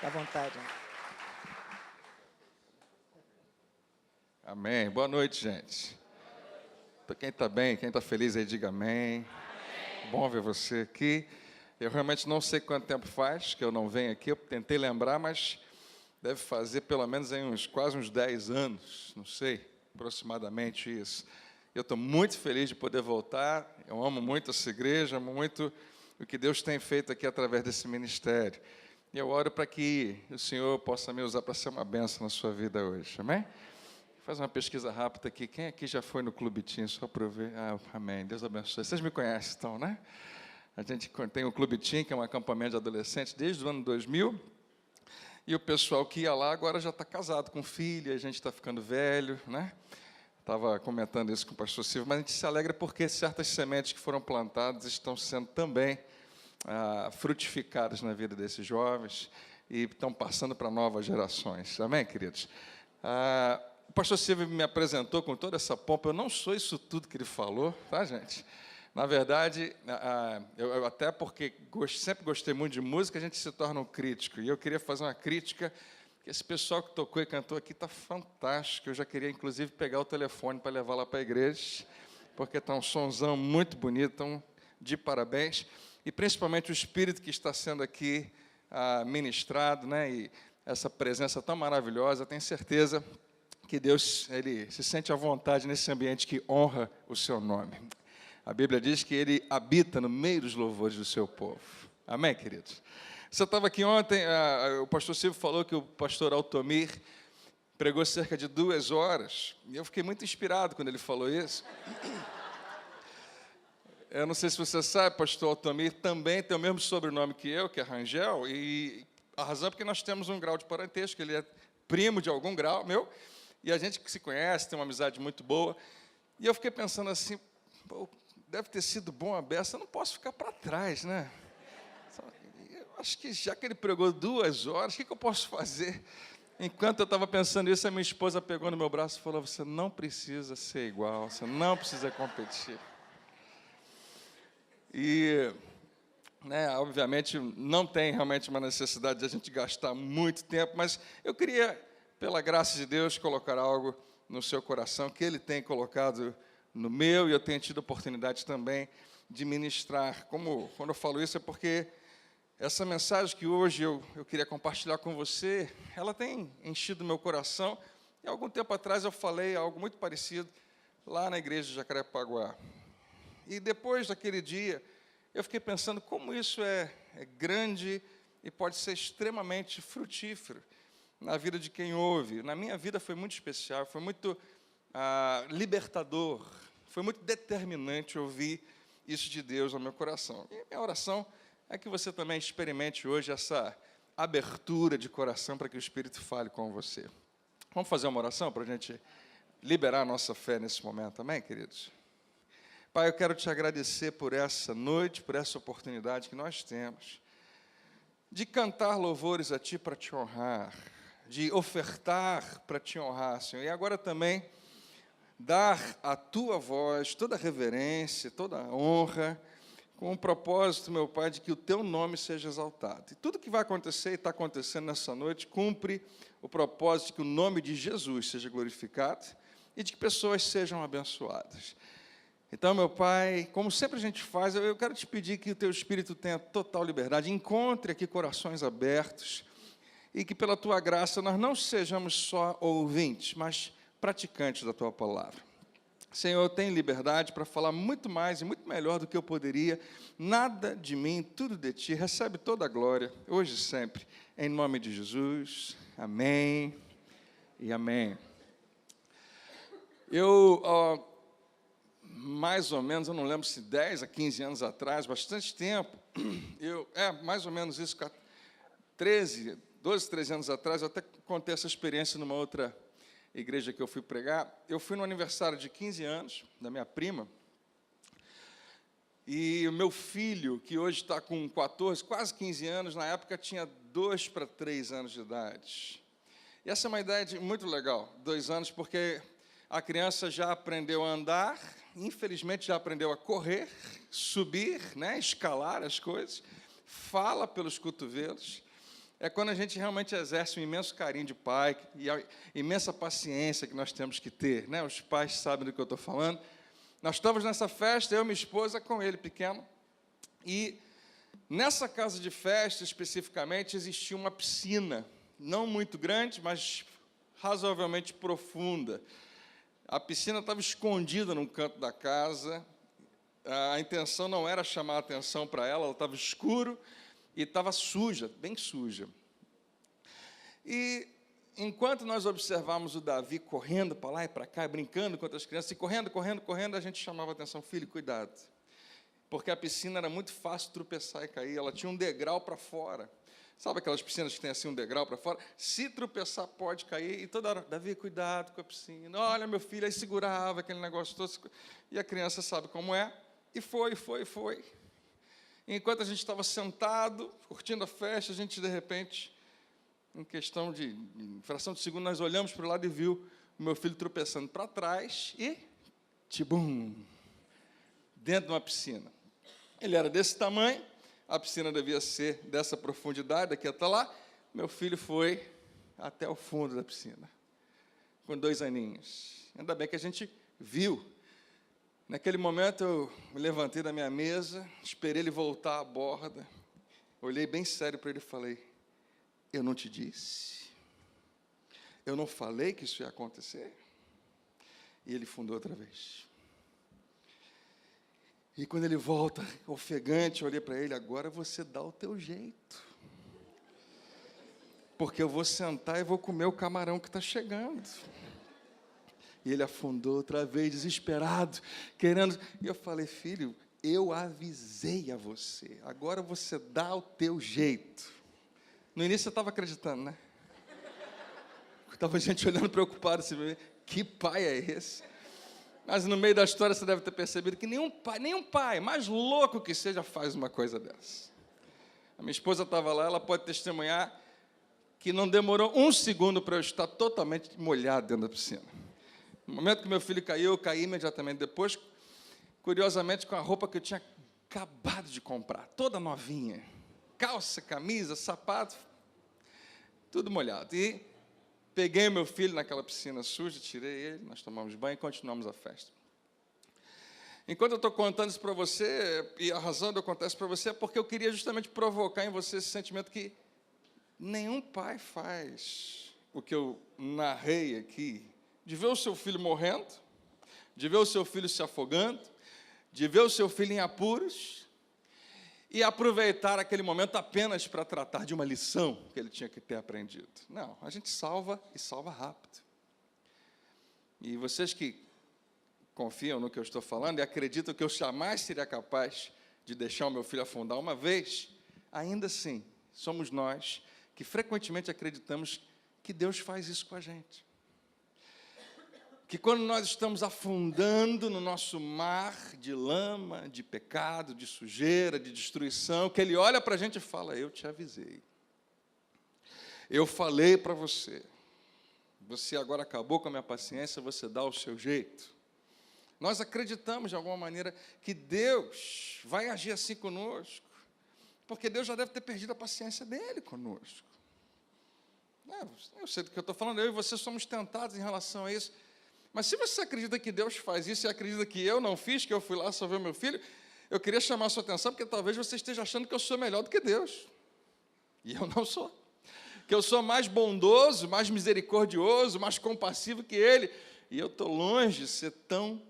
Fica à vontade. Amém. Boa noite, gente. Para quem está bem, quem está feliz aí, diga amém. Bom ver você aqui. Eu realmente não sei quanto tempo faz que eu não venho aqui. Eu tentei lembrar, mas deve fazer pelo menos aí quase uns 10 anos. Não sei, aproximadamente isso. Eu estou muito feliz de poder voltar. Eu amo muito essa igreja, amo muito o que Deus tem feito aqui através desse ministério. E eu oro para que o Senhor possa me usar para ser uma bênção na sua vida hoje. Amém? Faz uma pesquisa rápida aqui. Quem aqui já foi no Clube Tim? Só para eu ver. Amém. Deus abençoe. Vocês me conhecem, então, né? A gente tem o Clube Tim, que é um acampamento de adolescentes, desde o ano 2000. E o pessoal que ia lá agora já está casado com filha, a gente está ficando velho, né? Estava comentando isso com o pastor Silvio, mas a gente se alegra porque certas sementes que foram plantadas estão sendo também frutificadas na vida desses jovens e estão passando para novas gerações. Amém, queridos? O pastor Silvio me apresentou com toda essa pompa. Eu não sou isso tudo que ele falou, tá, gente? Na verdade, eu até porque sempre gostei muito de música, a gente se torna um crítico. E eu queria fazer uma crítica, que esse pessoal que tocou e cantou aqui está fantástico. Eu já queria, inclusive, pegar o telefone para levar lá para a igreja, porque está um sonzão muito bonito, então, de parabéns. E, principalmente, o espírito que está sendo aqui ministrado, né? E essa presença tão maravilhosa, tenho certeza que Deus ele se sente à vontade nesse ambiente que honra o seu nome. A Bíblia diz que Ele habita no meio dos louvores do seu povo. Amém, queridos? Você estava aqui ontem, o pastor Silvio falou que o pastor Altomir pregou cerca de 2 horas, e eu fiquei muito inspirado quando ele falou isso. Eu não sei se você sabe, pastor Altomir também tem o mesmo sobrenome que eu, que é Rangel, e a razão é porque nós temos um grau de parentesco, ele é primo de algum grau meu, e a gente que se conhece, tem uma amizade muito boa, e eu fiquei pensando assim, pô, deve ter sido bom a beça, eu não posso ficar para trás, né? Eu acho que já que ele pregou 2 horas, o que eu posso fazer? Enquanto eu estava pensando isso, a minha esposa pegou no meu braço e falou, você não precisa ser igual, você não precisa competir. E, né, obviamente, não tem realmente uma necessidade de a gente gastar muito tempo, mas eu queria, pela graça de Deus, colocar algo no seu coração, que Ele tem colocado no meu, e eu tenho tido a oportunidade também de ministrar. Quando eu falo isso, é porque essa mensagem que hoje eu queria compartilhar com você, ela tem enchido meu coração, e algum tempo atrás eu falei algo muito parecido lá na igreja de Jacarepaguá. E depois daquele dia, eu fiquei pensando como isso é grande e pode ser extremamente frutífero na vida de quem ouve. Na minha vida foi muito especial, foi muito libertador, foi muito determinante ouvir isso de Deus no meu coração. E minha oração é que você também experimente hoje essa abertura de coração para que o Espírito fale com você. Vamos fazer uma oração para a gente liberar a nossa fé nesse momento, amém, queridos? Pai, eu quero te agradecer por essa noite, por essa oportunidade que nós temos de cantar louvores a Ti para Te honrar, de ofertar para Te honrar, Senhor. E agora também dar à Tua voz toda a reverência, toda a honra, com o propósito, meu Pai, de que o Teu nome seja exaltado. E tudo que vai acontecer e está acontecendo nessa noite cumpre o propósito de que o nome de Jesus seja glorificado e de que pessoas sejam abençoadas. Então, meu Pai, como sempre a gente faz, eu quero te pedir que o Teu Espírito tenha total liberdade, encontre aqui corações abertos e que, pela Tua graça, nós não sejamos só ouvintes, mas praticantes da Tua palavra. Senhor, tem liberdade para falar muito mais e muito melhor do que eu poderia. Nada de mim, tudo de Ti. Recebe toda a glória, hoje e sempre. Em nome de Jesus. Amém e amém. Mais ou menos, eu não lembro se 10 a 15 anos atrás, bastante tempo, mais ou menos isso, 12, 13 anos atrás, eu até contei essa experiência numa outra igreja que eu fui pregar. Eu fui no aniversário de 15 anos da minha prima, e o meu filho, que hoje está com 14, quase 15 anos, na época tinha 2 para 3 anos de idade. E essa é uma idade muito legal, 2 anos, porque a criança já aprendeu a andar, infelizmente já aprendeu a correr, subir, né, escalar as coisas, fala pelos cotovelos, é quando a gente realmente exerce um imenso carinho de pai e a imensa paciência que nós temos que ter, né? Os pais sabem do que eu estou falando. Nós estávamos nessa festa, eu e minha esposa, com ele pequeno, e nessa casa de festa, especificamente, existia uma piscina, não muito grande, mas razoavelmente profunda. A piscina estava escondida num canto da casa, a intenção não era chamar a atenção para ela estava escuro e estava suja, bem suja. E enquanto nós observávamos o Davi correndo para lá e para cá, brincando com outras crianças, e correndo, a gente chamava a atenção, filho, cuidado, porque a piscina era muito fácil tropeçar e cair, ela tinha um degrau para fora. Sabe aquelas piscinas que tem assim um degrau para fora? Se tropeçar, pode cair. E toda hora, Davi, cuidado com a piscina. Olha, meu filho, aí segurava aquele negócio todo. E a criança sabe como é. E foi. Enquanto a gente estava sentado, curtindo a festa, a gente, de repente, em questão de fração de segundo, nós olhamos para o lado e viu o meu filho tropeçando para trás e, tibum, dentro de uma piscina. Ele era desse tamanho, a piscina devia ser dessa profundidade, daqui até lá. Meu filho foi até o fundo da piscina, com 2 aninhos. Ainda bem que a gente viu. Naquele momento, eu me levantei da minha mesa, esperei ele voltar à borda, olhei bem sério para ele e falei, eu não te disse? Eu não falei que isso ia acontecer? E ele fundou outra vez. E quando ele volta, ofegante, eu olhei para ele, agora você dá o teu jeito. Porque eu vou sentar e vou comer o camarão que está chegando. E ele afundou outra vez, desesperado, querendo. E eu falei, filho, eu avisei a você, agora você dá o teu jeito. No início eu estava acreditando, né? Estava gente olhando preocupado, assim, que pai é esse? Mas no meio da história você deve ter percebido que nenhum pai, mais louco que seja, faz uma coisa dessa. A minha esposa estava lá, ela pode testemunhar que não demorou 1 segundo para eu estar totalmente molhado dentro da piscina. No momento que meu filho caiu, eu caí imediatamente depois, curiosamente, com a roupa que eu tinha acabado de comprar, toda novinha. Calça, camisa, sapato, tudo molhado. E peguei meu filho naquela piscina suja, tirei ele, nós tomamos banho e continuamos a festa. Enquanto eu estou contando isso para você, e a razão de eu contar isso para você é porque eu queria justamente provocar em você esse sentimento que nenhum pai faz o que eu narrei aqui, de ver o seu filho morrendo, de ver o seu filho se afogando, de ver o seu filho em apuros, e aproveitar aquele momento apenas para tratar de uma lição que ele tinha que ter aprendido. Não, a gente salva e salva rápido. E vocês que confiam no que eu estou falando e acreditam que eu jamais seria capaz de deixar o meu filho afundar uma vez, ainda assim, somos nós que frequentemente acreditamos que Deus faz isso com a gente. Que quando nós estamos afundando no nosso mar de lama, de pecado, de sujeira, de destruição, que Ele olha para a gente e fala, eu te avisei. Eu falei para você. Você agora acabou com a minha paciência, você dá o seu jeito. Nós acreditamos, de alguma maneira, que Deus vai agir assim conosco, porque Deus já deve ter perdido a paciência dEle conosco. Eu sei do que eu estou falando, eu e você somos tentados em relação a isso. Mas se você acredita que Deus faz isso e acredita que eu não fiz, que eu fui lá salvar meu filho, eu queria chamar a sua atenção, porque talvez você esteja achando que eu sou melhor do que Deus. E eu não sou. Que eu sou mais bondoso, mais misericordioso, mais compassivo que Ele. E eu estou longe de ser tão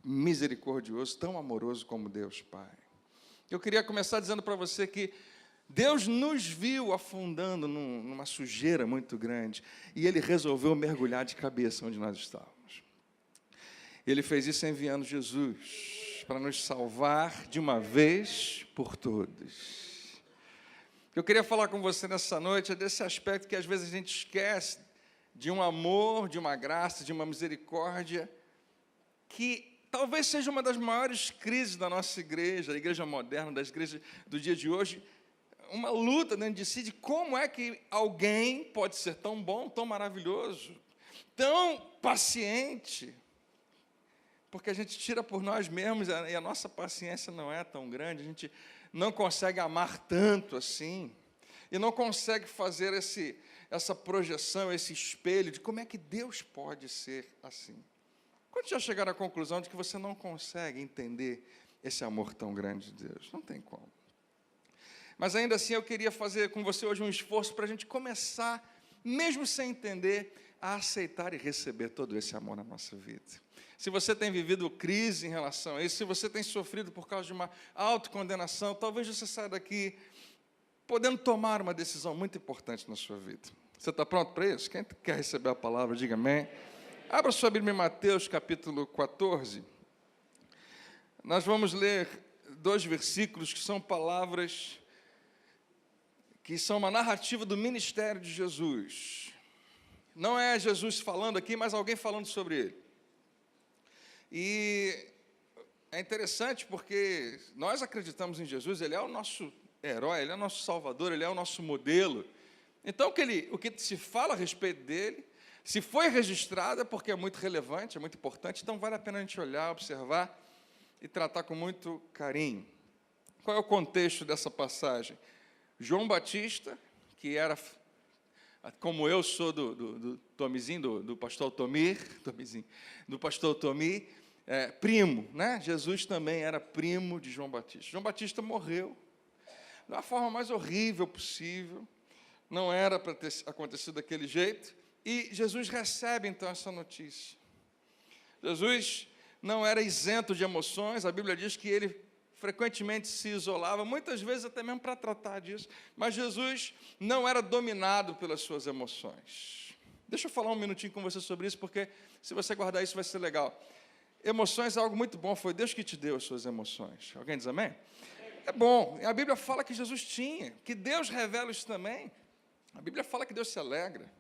misericordioso, tão amoroso como Deus, Pai. Eu queria começar dizendo para você que Deus nos viu afundando numa sujeira muito grande e Ele resolveu mergulhar de cabeça onde nós estávamos. Ele fez isso enviando Jesus para nos salvar de uma vez por todas. Eu queria falar com você nessa noite é desse aspecto que às vezes a gente esquece de um amor, de uma graça, de uma misericórdia, que talvez seja uma das maiores crises da nossa igreja, a igreja moderna, das igrejas do dia de hoje, uma luta dentro de si de como é que alguém pode ser tão bom, tão maravilhoso, tão paciente, porque a gente tira por nós mesmos e a nossa paciência não é tão grande, a gente não consegue amar tanto assim. e não consegue fazer essa projeção, esse espelho de como é que Deus pode ser assim. Quando já chegar à conclusão de que você não consegue entender esse amor tão grande de Deus? Não tem como. Mas ainda assim eu queria fazer com você hoje um esforço para a gente começar, mesmo sem entender, a aceitar e receber todo esse amor na nossa vida. Se você tem vivido crise em relação a isso, se você tem sofrido por causa de uma autocondenação, talvez você saia daqui podendo tomar uma decisão muito importante na sua vida. Você está pronto para isso? Quem quer receber a palavra, diga amém. Abra sua Bíblia em Mateus, capítulo 14. Nós vamos ler 2 versículos que são palavras que são uma narrativa do ministério de Jesus. Não é Jesus falando aqui, mas alguém falando sobre ele. E é interessante porque nós acreditamos em Jesus, ele é o nosso herói, ele é o nosso salvador, ele é o nosso modelo. Então, o que se fala a respeito dele, se foi registrado é porque é muito relevante, é muito importante, então vale a pena a gente olhar, observar e tratar com muito carinho. Qual é o contexto dessa passagem? João Batista, que era, como eu sou do Tomizinho, do pastor Tomir, do pastor Tomi, primo, né? Jesus também era primo de João Batista. João Batista morreu da forma mais horrível possível, não era para ter acontecido daquele jeito, e Jesus recebe então essa notícia. Jesus não era isento de emoções, a Bíblia diz que ele frequentemente se isolava, muitas vezes até mesmo para tratar disso, mas Jesus não era dominado pelas suas emoções. Deixa eu falar um minutinho com você sobre isso, porque se você guardar isso vai ser legal. Emoções é algo muito bom, foi Deus que te deu as suas emoções. Alguém diz amém? É bom, a Bíblia fala que Jesus tinha, que Deus revela isso também. A Bíblia fala que Deus se alegra,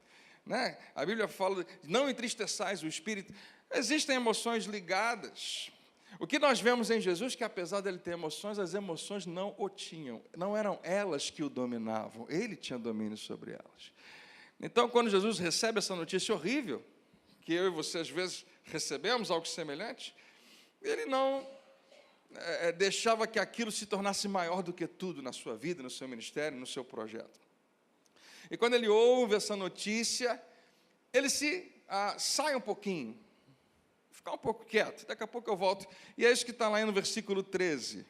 né? A Bíblia fala, não entristeçais o Espírito. Existem emoções ligadas. O que nós vemos em Jesus, que apesar dele ter emoções, as emoções não o tinham. Não eram elas que o dominavam, ele tinha domínio sobre elas. Então, quando Jesus recebe essa notícia horrível, que eu e você às vezes recebemos algo semelhante, ele não deixava que aquilo se tornasse maior do que tudo na sua vida, no seu ministério, no seu projeto. E quando ele ouve essa notícia, ele sai um pouquinho, ficar um pouco quieto, daqui a pouco eu volto. E é isso que está lá no versículo 13.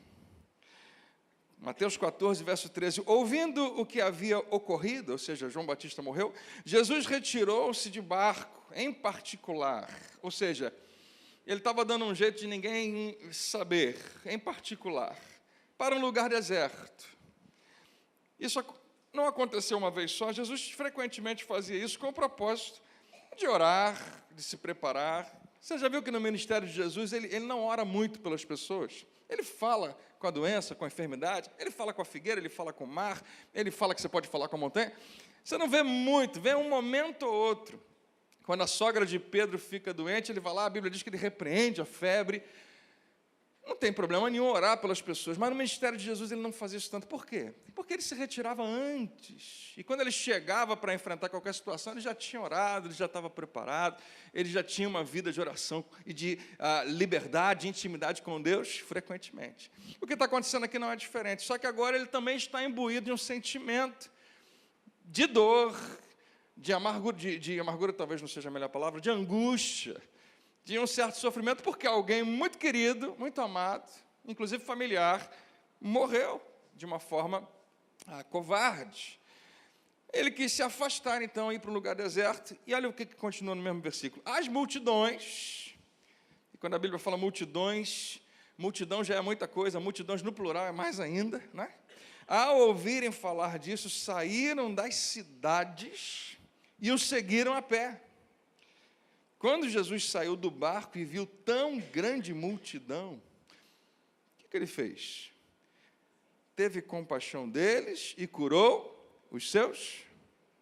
Mateus 14, verso 13. Ouvindo o que havia ocorrido, ou seja, João Batista morreu, Jesus retirou-se de barco, em particular, ou seja, ele estava dando um jeito de ninguém saber, em particular, para um lugar deserto. Isso não aconteceu uma vez só, Jesus frequentemente fazia isso com o propósito de orar, de se preparar. Você já viu que no ministério de Jesus, ele não ora muito pelas pessoas? Ele fala com a doença, com a enfermidade, ele fala com a figueira, ele fala com o mar, ele fala que você pode falar com a montanha. Você não vê muito, vê um momento ou outro. Quando a sogra de Pedro fica doente, ele vai lá, a Bíblia diz que ele repreende a febre. Não tem problema nenhum orar pelas pessoas, mas no ministério de Jesus ele não fazia isso tanto. Por quê? Porque ele se retirava antes. E quando ele chegava para enfrentar qualquer situação, ele já tinha orado, ele já estava preparado, ele já tinha uma vida de oração e de liberdade, de intimidade com Deus, frequentemente. O que está acontecendo aqui não é diferente, só que agora ele também está imbuído de um sentimento de dor, de amargura talvez não seja a melhor palavra, de angústia, de um certo sofrimento, porque alguém muito querido, muito amado, inclusive familiar, morreu de uma forma covarde. Ele quis se afastar, então, ir para um lugar deserto, e olha o que continua no mesmo versículo. As multidões, e quando a Bíblia fala multidões, multidão já é muita coisa, multidões no plural é mais ainda, né? Ao ouvirem falar disso, saíram das cidades e o seguiram a pé. Quando Jesus saiu do barco e viu tão grande multidão, o que ele fez? Teve compaixão deles e curou os seus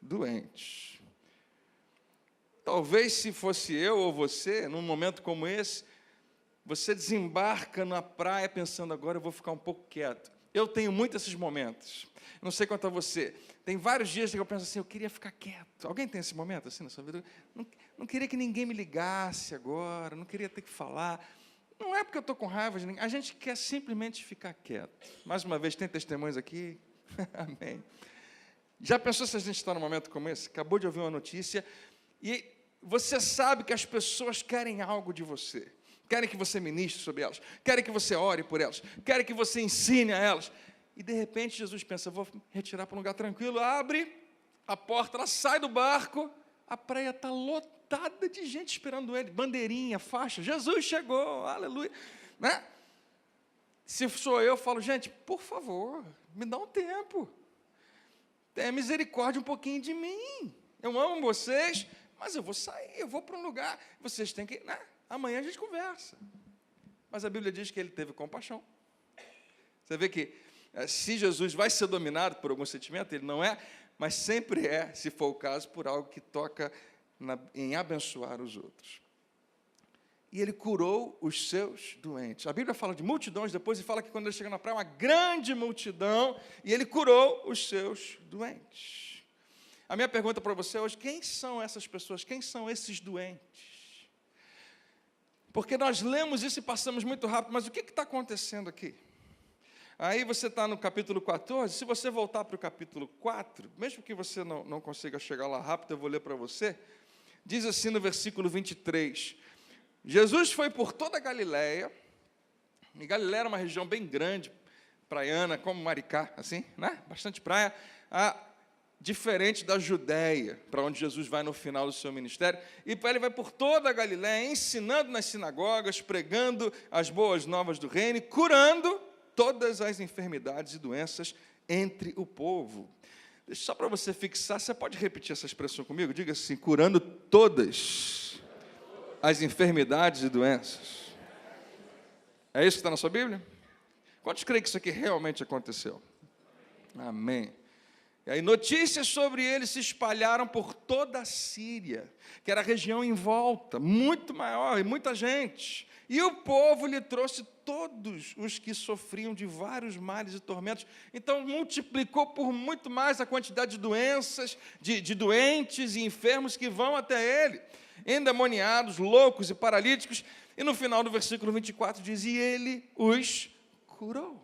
doentes. Talvez se fosse eu ou você, num momento como esse, você desembarca na praia pensando, agora eu vou ficar um pouco quieto. Eu tenho muito esses momentos. Não sei quanto a você. Tem vários dias que eu penso assim, eu queria ficar quieto. Alguém tem esse momento assim na sua vida? Não queria que ninguém me ligasse agora, não queria ter que falar. Não é porque eu estou com raiva de ninguém, a gente quer simplesmente ficar quieto. Mais uma vez, tem testemunhos aqui? Amém. Já pensou se a gente está num momento como esse? Acabou de ouvir uma notícia e você sabe que as pessoas querem algo de você. Querem que você ministre sobre elas. Querem que você ore por elas. Querem que você ensine a elas. E, de repente, Jesus pensa, vou retirar para um lugar tranquilo. Abre a porta, ela sai do barco. A praia está lotada de gente esperando ele. Bandeirinha, faixa. Jesus chegou, aleluia. Né? Se sou eu falo, gente, por favor, me dá um tempo. Tenha misericórdia um pouquinho de mim. Eu amo vocês, mas eu vou sair, eu vou para um lugar. Vocês têm que... Né? Amanhã a gente conversa. Mas a Bíblia diz que ele teve compaixão. Você vê que se Jesus vai ser dominado por algum sentimento, ele não é, mas sempre é, se for o caso, por algo que toca em abençoar os outros. E ele curou os seus doentes. A Bíblia fala de multidões depois e fala que quando ele chega na praia, uma grande multidão, e ele curou os seus doentes. A minha pergunta para você hoje, quem são essas pessoas? Quem são esses doentes? Porque nós lemos isso e passamos muito rápido, mas o que está acontecendo aqui? Aí você está no capítulo 14, se você voltar para o capítulo 4, mesmo que você não consiga chegar lá rápido, eu vou ler para você, diz assim no versículo 23, Jesus foi por toda a Galileia, e Galileia era uma região bem grande, praiana, como Maricá, assim, né? Bastante praia, diferente da Judéia, para onde Jesus vai no final do seu ministério, e ele vai por toda a Galileia, ensinando nas sinagogas, pregando as boas novas do reino, e curando todas as enfermidades e doenças entre o povo. Só para você fixar, você pode repetir essa expressão comigo? Diga assim, curando todas as enfermidades e doenças. É isso que está na sua Bíblia? Quantos creem que isso aqui realmente aconteceu? Amém. E aí notícias sobre ele se espalharam por toda a Síria, que era a região em volta, muito maior, e muita gente. E o povo lhe trouxe todos os que sofriam de vários males e tormentos. Então, multiplicou por muito mais a quantidade de doenças, de doentes e enfermos que vão até ele. Endemoniados, loucos e paralíticos. E no final do versículo 24 diz, e ele os curou.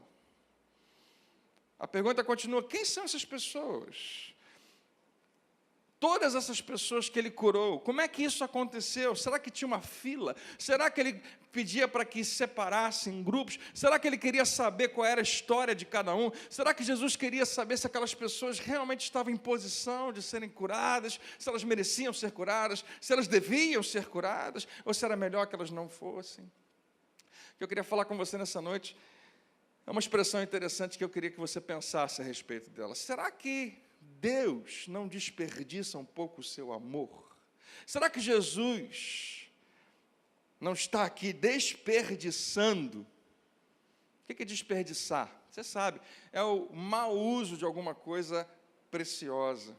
A pergunta continua, quem são essas pessoas? Todas essas pessoas que ele curou, como é que isso aconteceu? Será que tinha uma fila? Será que ele pedia para que se separassem em grupos? Será que ele queria saber qual era a história de cada um? Será que Jesus queria saber se aquelas pessoas realmente estavam em posição de serem curadas? Se elas mereciam ser curadas? Se elas deviam ser curadas? Ou se era melhor que elas não fossem? O que eu queria falar com você nessa noite é uma expressão interessante que eu queria que você pensasse a respeito dela. Será que Deus não desperdiça um pouco o seu amor? Será que Jesus não está aqui desperdiçando? O que é desperdiçar? Você sabe, é o mau uso de alguma coisa preciosa.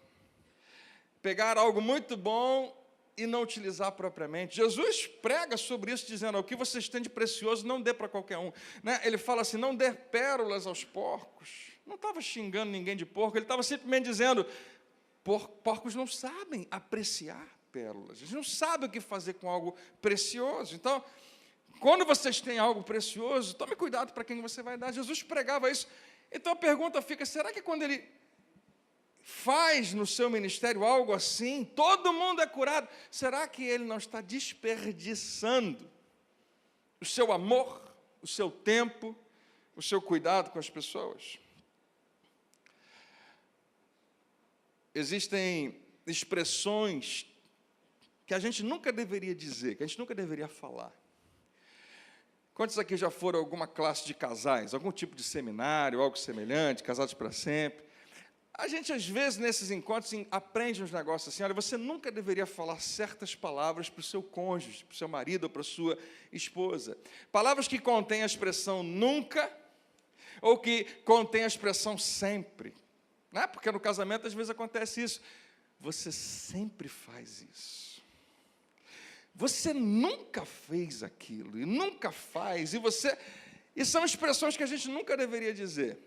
Pegar algo muito bom e não utilizar propriamente. Jesus prega sobre isso, dizendo, o que vocês têm de precioso, não dê para qualquer um. Né? Ele fala assim, não dê pérolas aos porcos. Não estava xingando ninguém de porco, ele estava simplesmente dizendo, porcos não sabem apreciar pérolas, eles não sabem o que fazer com algo precioso. Então, quando vocês têm algo precioso, tome cuidado para quem você vai dar. Jesus pregava isso. Então a pergunta fica, será que quando ele faz no seu ministério algo assim, todo mundo é curado, será que ele não está desperdiçando o seu amor, o seu tempo, o seu cuidado com as pessoas? Existem expressões que a gente nunca deveria dizer, que a gente nunca deveria falar. Quantos aqui já foram a alguma classe de casais, algum tipo de seminário, algo semelhante, casados para sempre? A gente, às vezes, nesses encontros, aprende uns negócios assim, olha, você nunca deveria falar certas palavras para o seu cônjuge, para o seu marido ou para a sua esposa. Palavras que contêm a expressão nunca, ou que contêm a expressão sempre. Não é? Porque no casamento, às vezes, acontece isso. Você sempre faz isso. Você nunca fez aquilo, e nunca faz, e são expressões que a gente nunca deveria dizer.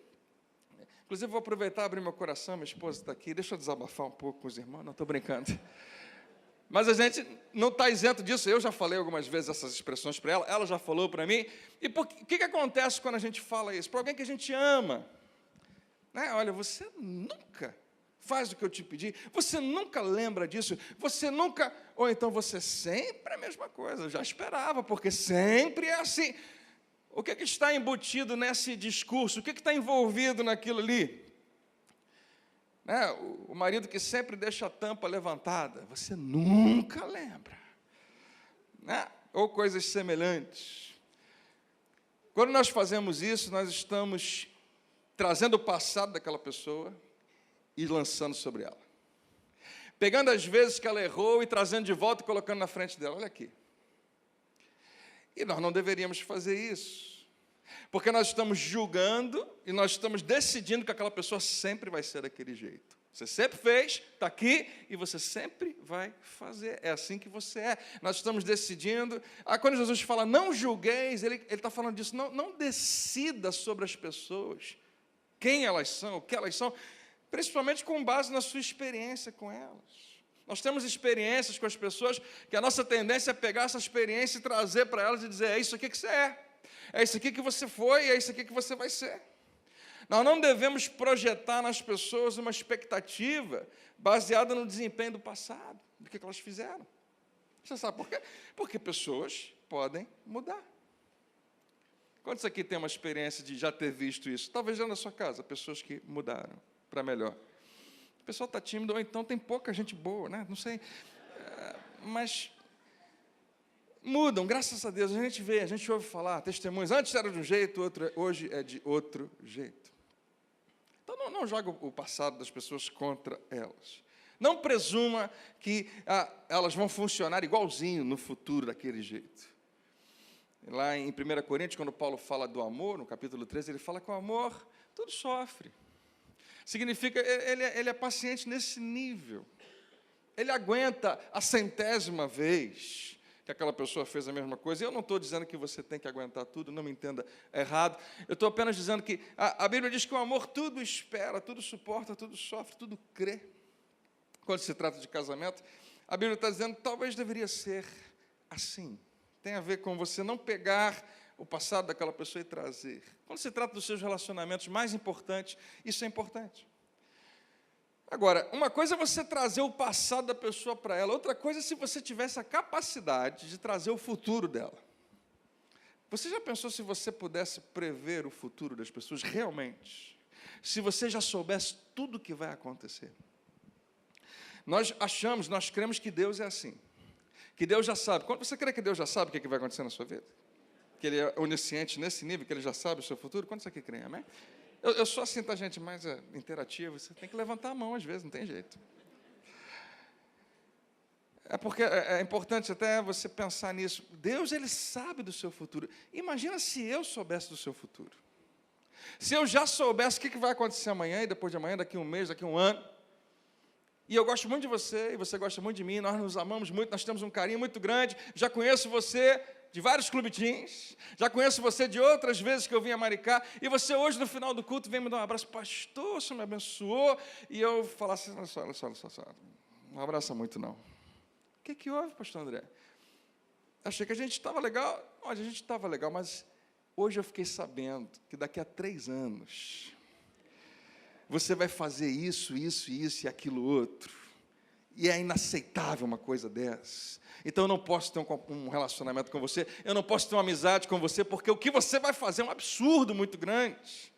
Inclusive, vou aproveitar e abrir meu coração, minha esposa está aqui, deixa eu desabafar um pouco com os irmãos, não estou brincando. Mas a gente não está isento disso, eu já falei algumas vezes essas expressões para ela já falou para mim, e o que acontece quando a gente fala isso? Para alguém que a gente ama, né? Olha, você nunca Faz o que eu te pedi. Você nunca lembra disso? Você nunca... Ou então você sempre é a mesma coisa. Eu já esperava, porque sempre é assim. O que está embutido nesse discurso? O que está envolvido naquilo ali? Né? O marido que sempre deixa a tampa levantada. Você nunca lembra. Né? Ou coisas semelhantes. Quando nós fazemos isso, nós estamos trazendo o passado daquela pessoa e lançando sobre ela. Pegando as vezes que ela errou e trazendo de volta e colocando na frente dela. Olha aqui. E nós não deveríamos fazer isso. Porque nós estamos julgando e nós estamos decidindo que aquela pessoa sempre vai ser daquele jeito. Você sempre fez, está aqui, e você sempre vai fazer. É assim que você é. Nós estamos decidindo. Quando Jesus fala, não julgueis, ele está falando disso. Não decida sobre as pessoas, quem elas são, o que elas são, principalmente com base na sua experiência com elas. Nós temos experiências com as pessoas que a nossa tendência é pegar essa experiência e trazer para elas e dizer, é isso aqui que você é isso aqui que você foi, é isso aqui que você vai ser. Nós não devemos projetar nas pessoas uma expectativa baseada no desempenho do passado, do que elas fizeram. Você sabe por quê? Porque pessoas podem mudar. Quantos aqui tem uma experiência de já ter visto isso? Talvez já na sua casa, pessoas que mudaram para melhor. O pessoal está tímido, ou então tem pouca gente boa, né? Não sei. Mas mudam, graças a Deus. A gente vê, a gente ouve falar, testemunhos. Antes era de um jeito, hoje é de outro jeito. Então, não joga o passado das pessoas contra elas. Não presuma que elas vão funcionar igualzinho no futuro daquele jeito. Lá em 1 Coríntios, quando Paulo fala do amor, no capítulo 13, ele fala que o amor tudo sofre. Significa, ele é paciente nesse nível. Ele aguenta a 100ª vez que aquela pessoa fez a mesma coisa. Eu não estou dizendo que você tem que aguentar tudo, não me entenda errado. Eu estou apenas dizendo que a Bíblia diz que o amor tudo espera, tudo suporta, tudo sofre, tudo crê. Quando se trata de casamento, a Bíblia está dizendo que talvez deveria ser assim. Tem a ver com você não pegar o passado daquela pessoa e trazer. Quando se trata dos seus relacionamentos mais importantes, isso é importante. Agora, uma coisa é você trazer o passado da pessoa para ela, outra coisa é se você tivesse a capacidade de trazer o futuro dela. Você já pensou se você pudesse prever o futuro das pessoas realmente? Se você já soubesse tudo o que vai acontecer? Nós cremos que Deus é assim. Que Deus já sabe. Quando você crê que Deus já sabe o que vai acontecer na sua vida? Que Ele é onisciente nesse nível, que Ele já sabe o seu futuro? Quantos aqui creem? Amém? Eu sou assim, tá, gente, mais interativa. Você tem que levantar a mão às vezes, não tem jeito. É porque é importante até você pensar nisso. Deus, Ele sabe do seu futuro. Imagina se eu soubesse do seu futuro. Se eu já soubesse o que vai acontecer amanhã, e depois de amanhã, daqui a um mês, daqui a um ano. E eu gosto muito de você, e você gosta muito de mim, nós nos amamos muito, nós temos um carinho muito grande. Já conheço você de vários clube teams, já conheço você de outras vezes que eu vim a Maricá, e você hoje, no final do culto, vem me dar um abraço, pastor, o senhor me abençoou, e eu falar assim, olha só, não abraça muito não. O que houve, pastor André? Achei que a gente estava legal. Olha, a gente estava legal, mas hoje eu fiquei sabendo que daqui a 3 anos, você vai fazer isso e aquilo outro, e é inaceitável uma coisa dessa. Então eu não posso ter um relacionamento com você, eu não posso ter uma amizade com você, porque o que você vai fazer é um absurdo muito grande.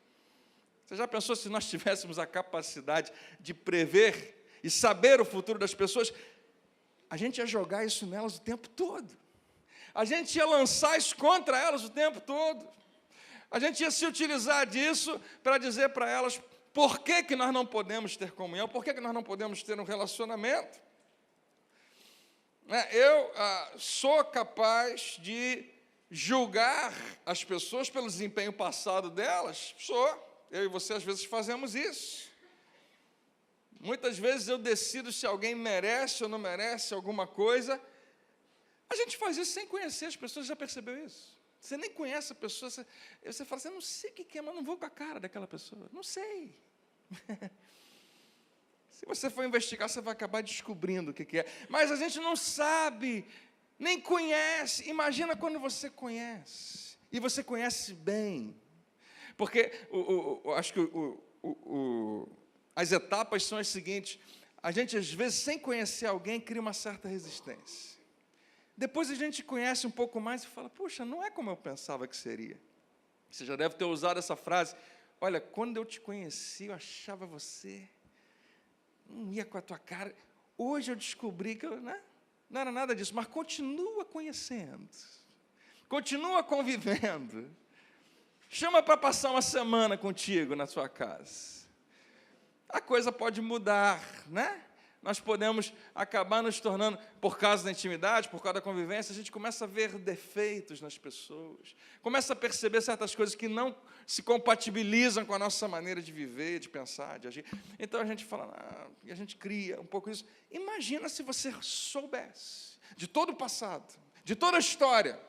Você já pensou se nós tivéssemos a capacidade de prever e saber o futuro das pessoas? A gente ia jogar isso nelas o tempo todo. A gente ia lançar isso contra elas o tempo todo. A gente ia se utilizar disso para dizer para elas por que nós não podemos ter comunhão, por que nós não podemos ter um relacionamento. Eu sou capaz de julgar as pessoas pelo desempenho passado delas. Eu e você às vezes fazemos isso. Muitas vezes eu decido se alguém merece ou não merece alguma coisa. A gente faz isso sem conhecer as pessoas, já percebeu isso? Você nem conhece a pessoa, você fala assim, eu não sei o que é, mas não vou com a cara daquela pessoa. Não sei. Se você for investigar, você vai acabar descobrindo o que é. Mas a gente não sabe, nem conhece. Imagina quando você conhece. E você conhece bem. Porque acho que As etapas são as seguintes: a gente, às vezes, sem conhecer alguém, cria uma certa resistência. Depois a gente conhece um pouco mais e fala, puxa, não é como eu pensava que seria. Você já deve ter usado essa frase, olha, quando eu te conheci, eu achava você, não ia com a tua cara. Hoje eu descobri que não era nada disso, mas continua conhecendo, continua convivendo. Chama para passar uma semana contigo na sua casa. A coisa pode mudar, né? Nós podemos acabar nos tornando, por causa da intimidade, por causa da convivência, a gente começa a ver defeitos nas pessoas, começa a perceber certas coisas que não se compatibilizam com a nossa maneira de viver, de pensar, de agir. Então a gente fala, e a gente cria um pouco isso. Imagina se você soubesse de todo o passado, de toda a história.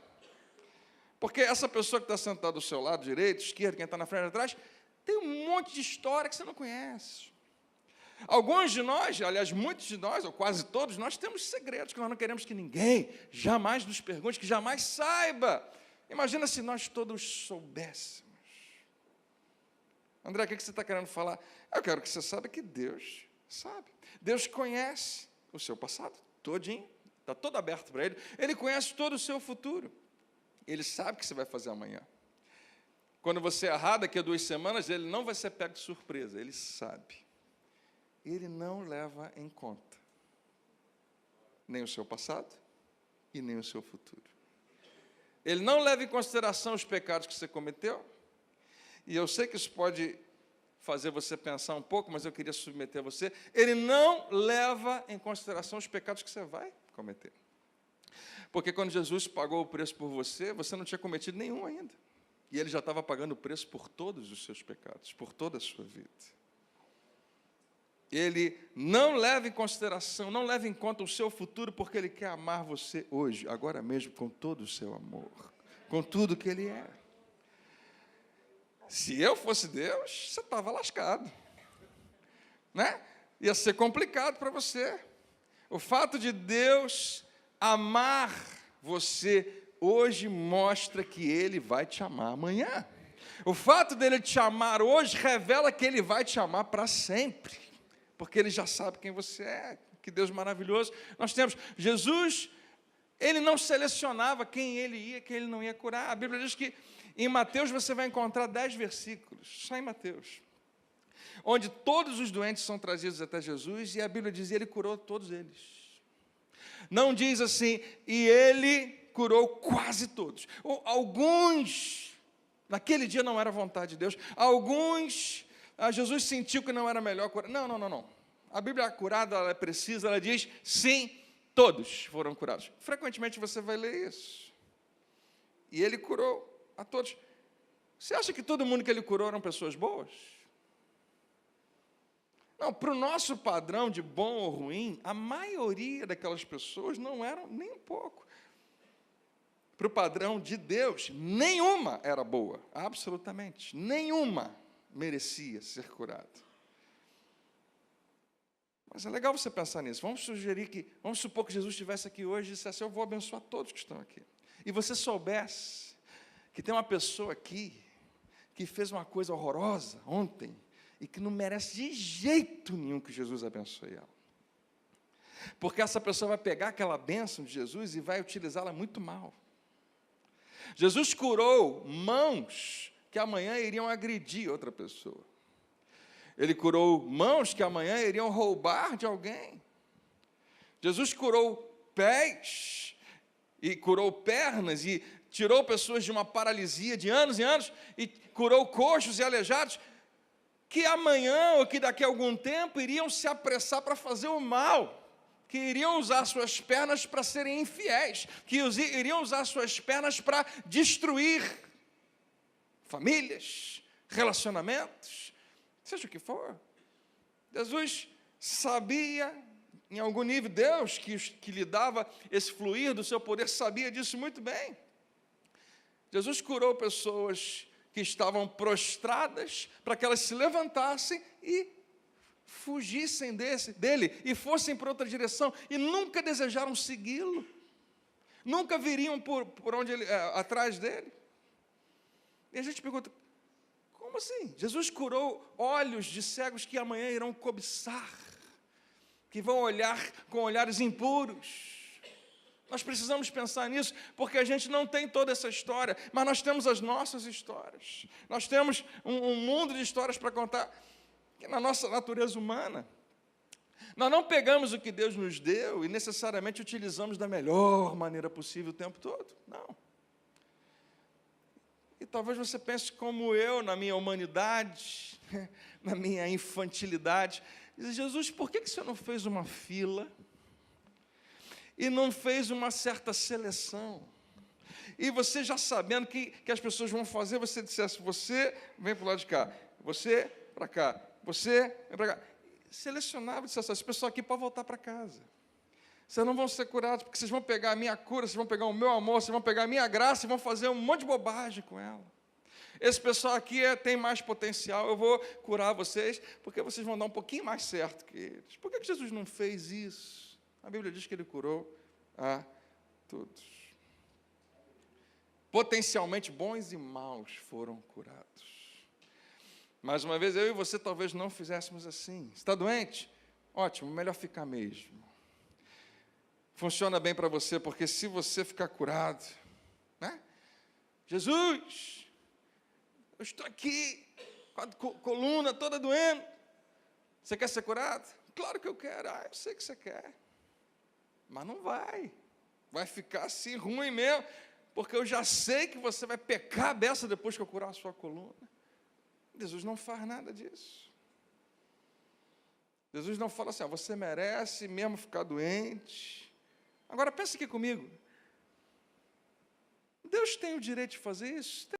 Porque essa pessoa que está sentada do seu lado direito, esquerdo, quem está na frente e atrás, tem um monte de história que você não conhece. Alguns de nós, aliás, muitos de nós, ou quase todos, nós temos segredos que nós não queremos que ninguém jamais nos pergunte, que jamais saiba. Imagina se nós todos soubéssemos. André, o que você está querendo falar? Eu quero que você saiba que Deus sabe. Deus conhece o seu passado todinho, está todo aberto para Ele. Ele conhece todo o seu futuro. Ele sabe o que você vai fazer amanhã. Quando você errar daqui a 2 semanas, Ele não vai ser pego de surpresa, Ele sabe. Ele não leva em conta nem o seu passado e nem o seu futuro. Ele não leva em consideração os pecados que você cometeu. E eu sei que isso pode fazer você pensar um pouco, mas eu queria submeter a você. Ele não leva em consideração os pecados que você vai cometer. Porque quando Jesus pagou o preço por você, você não tinha cometido nenhum ainda. E Ele já estava pagando o preço por todos os seus pecados, por toda a sua vida. Ele não leva em consideração, não leva em conta o seu futuro, porque Ele quer amar você hoje, agora mesmo, com todo o seu amor, com tudo que Ele é. Se eu fosse Deus, você estava lascado, né? Ia ser complicado para você. O fato de Deus amar você hoje mostra que Ele vai te amar amanhã. O fato dele te amar hoje revela que Ele vai te amar para sempre. Porque Ele já sabe quem você é, que Deus maravilhoso. Nós temos Jesus, Ele não selecionava quem Ele ia, quem Ele não ia curar. A Bíblia diz que em Mateus você vai encontrar 10 versículos, só em Mateus, onde todos os doentes são trazidos até Jesus, e a Bíblia diz, Ele curou todos eles. Não diz assim, e Ele curou quase todos. Alguns, naquele dia não era vontade de Deus, alguns... Jesus sentiu que não era melhor curar. Não. A Bíblia curada, ela é precisa, ela diz, sim, todos foram curados. Frequentemente você vai ler isso. E Ele curou a todos. Você acha que todo mundo que Ele curou eram pessoas boas? Não, para o nosso padrão de bom ou ruim, a maioria daquelas pessoas não eram nem um pouco. Para o padrão de Deus, nenhuma era boa, absolutamente, nenhuma merecia ser curado. Mas é legal você pensar nisso. Vamos supor que Jesus estivesse aqui hoje e dissesse, eu vou abençoar todos que estão aqui. E você soubesse que tem uma pessoa aqui que fez uma coisa horrorosa ontem e que não merece de jeito nenhum que Jesus abençoe ela. Porque essa pessoa vai pegar aquela bênção de Jesus e vai utilizá-la muito mal. Jesus curou mãos que amanhã iriam agredir outra pessoa. Ele curou mãos que amanhã iriam roubar de alguém. Jesus curou pés e curou pernas e tirou pessoas de uma paralisia de anos e anos e curou coxos e aleijados que amanhã ou que daqui a algum tempo iriam se apressar para fazer o mal, que iriam usar suas pernas para serem infiéis, que iriam usar suas pernas para destruir famílias, relacionamentos, seja o que for. Jesus sabia, em algum nível, Deus que lhe dava esse fluir do seu poder, sabia disso muito bem. Jesus curou pessoas que estavam prostradas, para que elas se levantassem e fugissem dele, e fossem para outra direção, e nunca desejaram segui-lo, nunca viriam por onde atrás dele. E a gente pergunta, como Como assim? Jesus curou olhos de cegos que amanhã irão cobiçar, que vão olhar com olhares impuros. Nós precisamos pensar nisso, porque a gente não tem toda essa história, mas nós temos as nossas histórias. Nós temos um mundo de histórias para contar, que na nossa natureza humana, nós não pegamos o que Deus nos deu e necessariamente utilizamos da melhor maneira possível o tempo todo. Não. E talvez você pense como eu, na minha humanidade, na minha infantilidade. Diz, Jesus, por que o Senhor não fez uma fila e não fez uma certa seleção? E você já sabendo que as pessoas vão fazer, você dissesse, você vem para o lado de cá, você para cá, você vem para cá. Selecionava, dissesse, esse pessoal aqui pode voltar para casa. Vocês não vão ser curados, porque vocês vão pegar a minha cura, vocês vão pegar o meu amor, vocês vão pegar a minha graça e vão fazer um monte de bobagem com ela. Esse pessoal aqui tem mais potencial, eu vou curar vocês, porque vocês vão dar um pouquinho mais certo que eles. Por que Jesus não fez isso? A Bíblia diz que Ele curou a todos. Potencialmente bons e maus foram curados. Mais uma vez, eu e você talvez não fizéssemos assim. Está doente? Ótimo, melhor ficar mesmo. Funciona bem para você, porque se você ficar curado, né? Jesus, eu estou aqui, com a coluna toda doendo. Você quer ser curado? Claro que eu quero. Eu sei que você quer. Mas não vai. Vai ficar assim, ruim mesmo, porque eu já sei que você vai pecar a beça depois que eu curar a sua coluna. Jesus não faz nada disso. Jesus não fala assim, você merece mesmo ficar doente. Agora, pensa aqui comigo. Deus tem o direito de fazer isso?